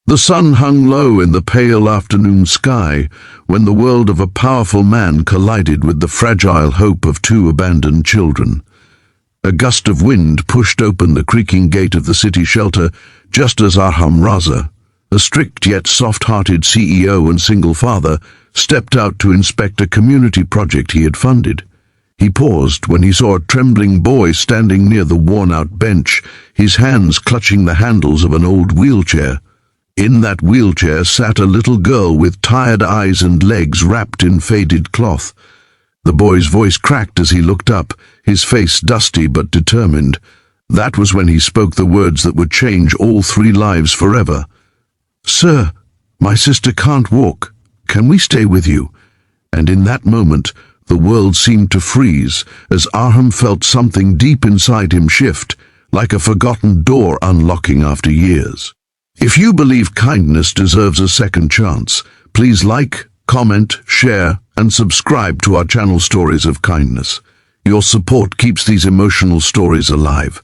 The sun hung low in the pale afternoon sky when the world of a powerful man collided with the fragile hope of two abandoned children. A gust of wind pushed open the creaking gate of the city shelter just as Arham Raza, a strict yet soft-hearted CEO and single father, stepped out to inspect a community project he had funded. He paused when he saw a trembling boy standing near the worn-out bench, his hands clutching the handles of an old wheelchair. In that wheelchair sat a little girl with tired eyes and legs wrapped in faded cloth. The boy's voice cracked as he looked up, his face dusty but determined. That was when he spoke the words that would change all three lives forever. "Sir, my sister can't walk. Can we stay with you?" And in that moment, the world seemed to freeze as Arham felt something deep inside him shift, like a forgotten door unlocking after years. If you believe kindness deserves a second chance, please like, comment, share, and subscribe to our channel Stories of Kindness. Your support keeps these emotional stories alive.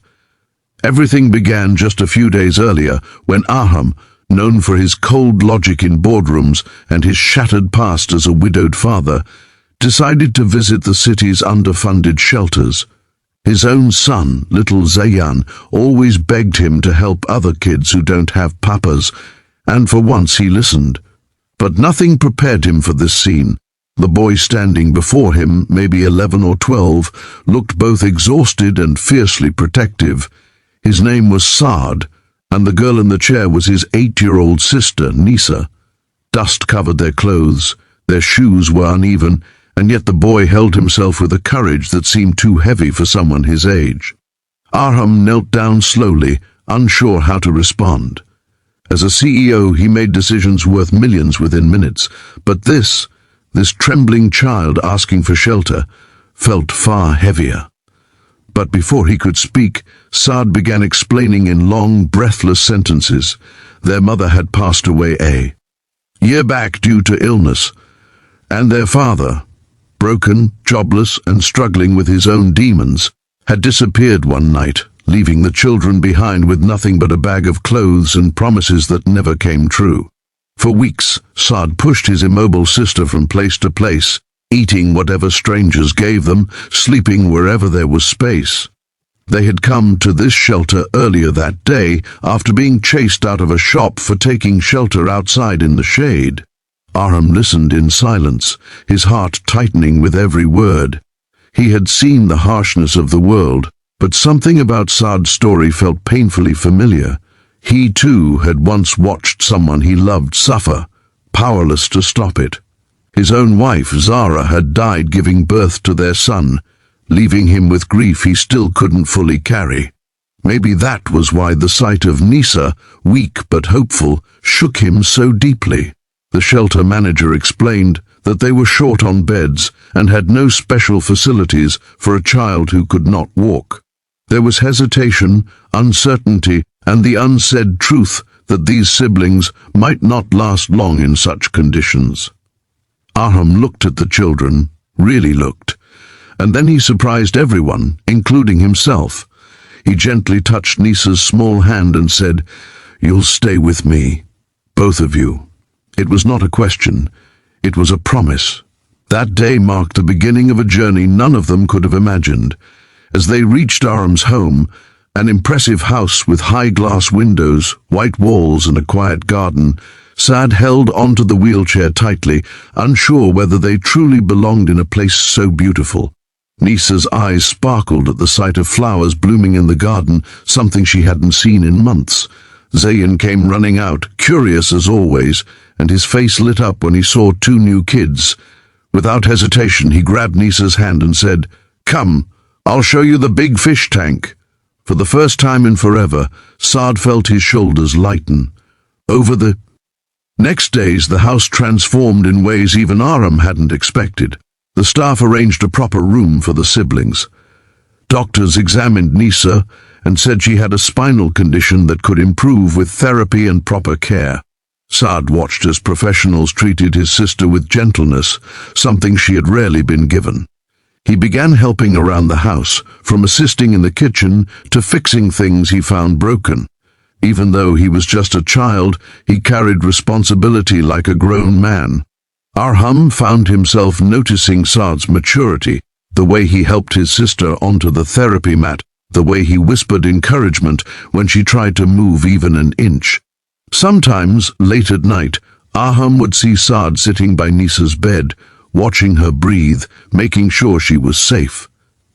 Everything began just a few days earlier when Arham, known for his cold logic in boardrooms and his shattered past as a widowed father, decided to visit the city's underfunded shelters. His own son, little Zayan, always begged him to help other kids who don't have papas, and for once he listened. But nothing prepared him for this scene. The boy standing before him, maybe 11 or 12, looked both exhausted and fiercely protective. His name was Saad, and the girl in the chair was his 8-year-old sister, Nisa. Dust covered their clothes, their shoes were uneven, and yet the boy held himself with a courage that seemed too heavy for someone his age. Arham knelt down slowly, unsure how to respond. As a CEO, he made decisions worth millions within minutes, but this trembling child asking for shelter, felt far heavier. But before he could speak, Saad began explaining in long, breathless sentences. Their mother had passed away a year back due to illness, and their father, broken, jobless, and struggling with his own demons, had disappeared one night, leaving the children behind with nothing but a bag of clothes and promises that never came true. For weeks, Saad pushed his immobile sister from place to place, eating whatever strangers gave them, sleeping wherever there was space. They had come to this shelter earlier that day after being chased out of a shop for taking shelter outside in the shade. Arham listened in silence, his heart tightening with every word. He had seen the harshness of the world, but something about Saad's story felt painfully familiar. He too had once watched someone he loved suffer, powerless to stop it. His own wife, Zara, had died giving birth to their son, leaving him with grief he still couldn't fully carry. Maybe that was why the sight of Nisa, weak but hopeful, shook him so deeply. The shelter manager explained that they were short on beds and had no special facilities for a child who could not walk. There was hesitation, uncertainty, and the unsaid truth that these siblings might not last long in such conditions. Arham looked at the children, really looked, and then he surprised everyone, including himself. He gently touched Nisa's small hand and said, "You'll stay with me, both of you." It was not a question, it was a promise. That day marked the beginning of a journey none of them could have imagined. As they reached Arham's home, an impressive house with high glass windows, white walls and a quiet garden, Saad held onto the wheelchair tightly, unsure whether they truly belonged in a place so beautiful. Nisa's eyes sparkled at the sight of flowers blooming in the garden, something she hadn't seen in months. Zayan came running out, curious as always, and his face lit up when he saw two new kids. Without hesitation, he grabbed Nisa's hand and said, "Come, I'll show you the big fish tank." For the first time in forever, Saad felt his shoulders lighten. Over the next days, the house transformed in ways even Arham hadn't expected. The staff arranged a proper room for the siblings. Doctors examined Nisa and said she had a spinal condition that could improve with therapy and proper care. Saad watched as professionals treated his sister with gentleness, something she had rarely been given. He began helping around the house, from assisting in the kitchen to fixing things he found broken. Even though he was just a child, he carried responsibility like a grown man. Arham found himself noticing Saad's maturity, the way he helped his sister onto the therapy mat, the way he whispered encouragement when she tried to move even an inch. Sometimes, late at night, Arham would see Saad sitting by Nisa's bed, watching her breathe, making sure she was safe.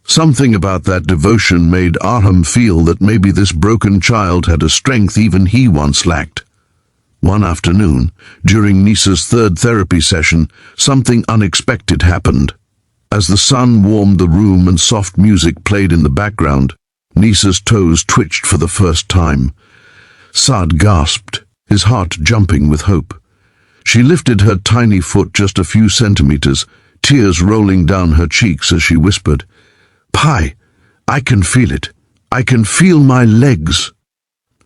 Something about that devotion made Arham feel that maybe this broken child had a strength even he once lacked. One afternoon, during Nisa's third therapy session, something unexpected happened. As the sun warmed the room and soft music played in the background, Nisa's toes twitched for the first time. Saad gasped, his heart jumping with hope. She lifted her tiny foot just a few centimeters, tears rolling down her cheeks as she whispered, "Pi, I can feel it. I can feel my legs."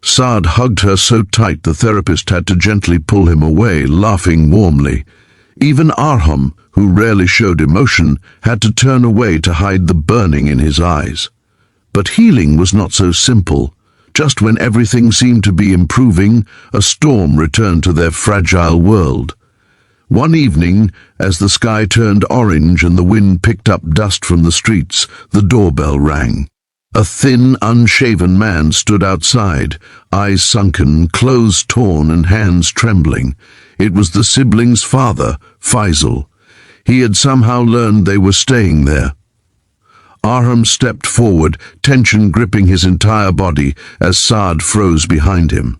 Saad hugged her so tight the therapist had to gently pull him away, laughing warmly. Even Arham, who rarely showed emotion, had to turn away to hide the burning in his eyes. But healing was not so simple. Just when everything seemed to be improving, a storm returned to their fragile world. One evening, as the sky turned orange and the wind picked up dust from the streets, the doorbell rang. A thin, unshaven man stood outside, eyes sunken, clothes torn and hands trembling. It was the siblings' father, Faisal. He had somehow learned they were staying there. Arham stepped forward, tension gripping his entire body as Saad froze behind him.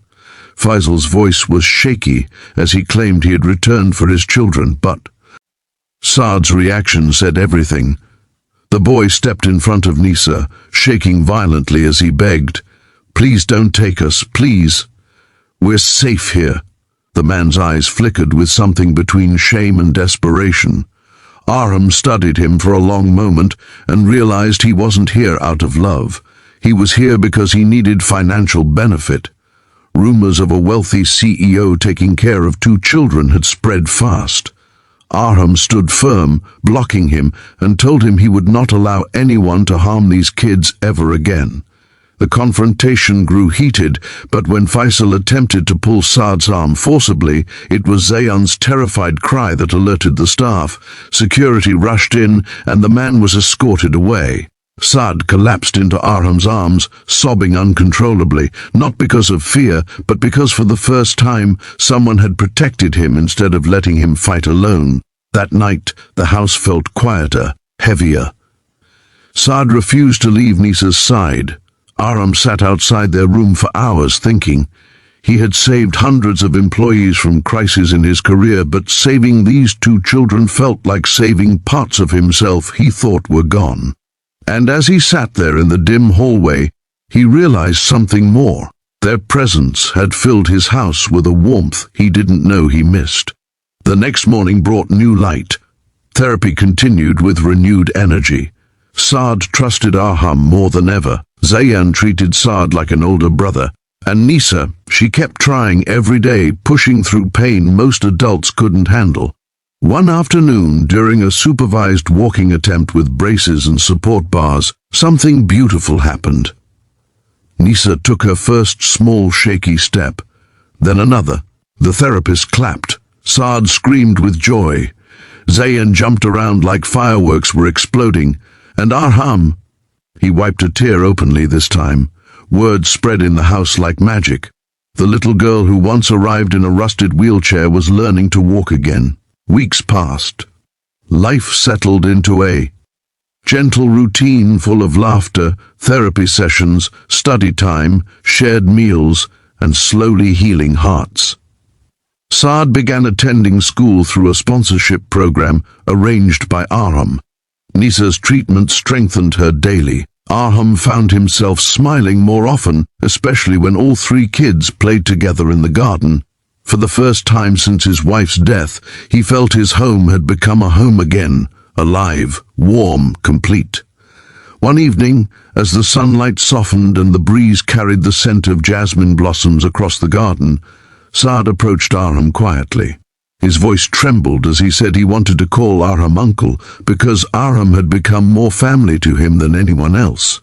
Faisal's voice was shaky as he claimed he had returned for his children, but Saad's reaction said everything. The boy stepped in front of Nisa, shaking violently as he begged, "Please don't take us, please. We're safe here." The man's eyes flickered with something between shame and desperation. Arham studied him for a long moment and realized he wasn't here out of love. He was here because he needed financial benefit. Rumors of a wealthy CEO taking care of 2 children had spread fast. Arham stood firm, blocking him, and told him he would not allow anyone to harm these kids ever again. The confrontation grew heated, but when Faisal attempted to pull Saad's arm forcibly, it was Zayan's terrified cry that alerted the staff. Security rushed in, and the man was escorted away. Saad collapsed into Arham's arms, sobbing uncontrollably, not because of fear, but because for the first time someone had protected him instead of letting him fight alone. That night, the house felt quieter, heavier. Saad refused to leave Nisa's side. Arham sat outside their room for hours thinking. He had saved hundreds of employees from crises in his career, but saving these 2 children felt like saving parts of himself he thought were gone. And as he sat there in the dim hallway, he realized something more. Their presence had filled his house with a warmth he didn't know he missed. The next morning brought new light. Therapy continued with renewed energy. Saad trusted Arham more than ever. Zayan treated Saad like an older brother. And Nisa, she kept trying every day, pushing through pain most adults couldn't handle. One afternoon, during a supervised walking attempt with braces and support bars, something beautiful happened. Nisa took her first small shaky step, then another. The therapist clapped. Saad screamed with joy. Zayan jumped around like fireworks were exploding, and Arham, he wiped a tear openly this time. Word spread in the house like magic. The little girl who once arrived in a rusted wheelchair was learning to walk again. Weeks passed. Life settled into a gentle routine full of laughter, therapy sessions, study time, shared meals, and slowly healing hearts. Saad began attending school through a sponsorship program arranged by Arham. Nisa's treatment strengthened her daily. Arham found himself smiling more often, especially when all 3 kids played together in the garden. For the first time since his wife's death, he felt his home had become a home again, alive, warm, complete. One evening, as the sunlight softened and the breeze carried the scent of jasmine blossoms across the garden, Saad approached Arham quietly. His voice trembled as he said he wanted to call Arham uncle because Arham had become more family to him than anyone else.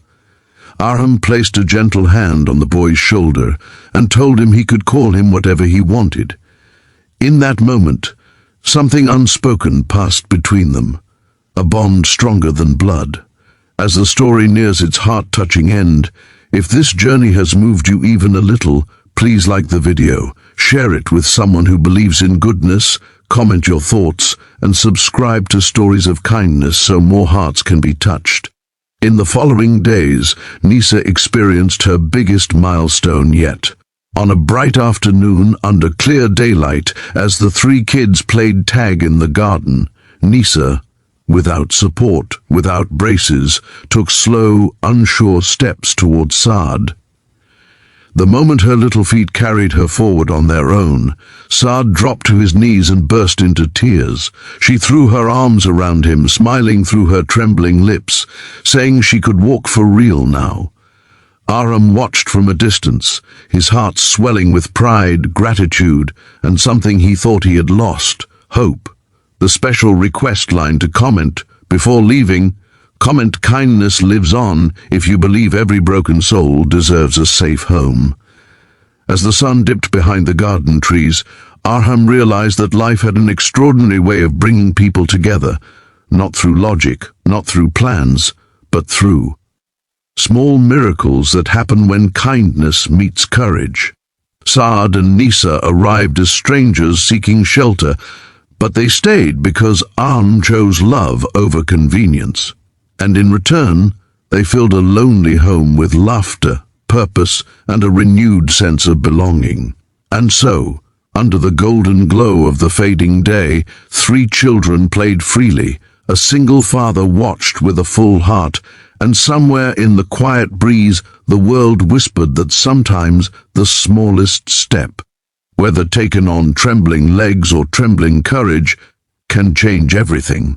Arham placed a gentle hand on the boy's shoulder and told him he could call him whatever he wanted. In that moment, something unspoken passed between them, a bond stronger than blood. As the story nears its heart-touching end, if this journey has moved you even a little, please like the video, share it with someone who believes in goodness, comment your thoughts, and subscribe to Stories of Kindness so more hearts can be touched. In the following days, Nisa experienced her biggest milestone yet. On a bright afternoon under clear daylight, as the three kids played tag in the garden, Nisa, without support, without braces, took slow, unsure steps towards Saad. The moment her little feet carried her forward on their own, Saad dropped to his knees and burst into tears. She threw her arms around him, smiling through her trembling lips, saying she could walk for real now. Arham watched from a distance, his heart swelling with pride, gratitude, and something he thought he had lost, hope. The special request line to comment before leaving: comment, kindness lives on if you believe every broken soul deserves a safe home. As the sun dipped behind the garden trees, Arham realized that life had an extraordinary way of bringing people together, not through logic, not through plans, but through small miracles that happen when kindness meets courage. Saad and Nisa arrived as strangers seeking shelter, but they stayed because Arham chose love over convenience. And in return, they filled a lonely home with laughter, purpose, and a renewed sense of belonging. And so, under the golden glow of the fading day, three children played freely, a single father watched with a full heart, and somewhere in the quiet breeze, the world whispered that sometimes the smallest step, whether taken on trembling legs or trembling courage, can change everything.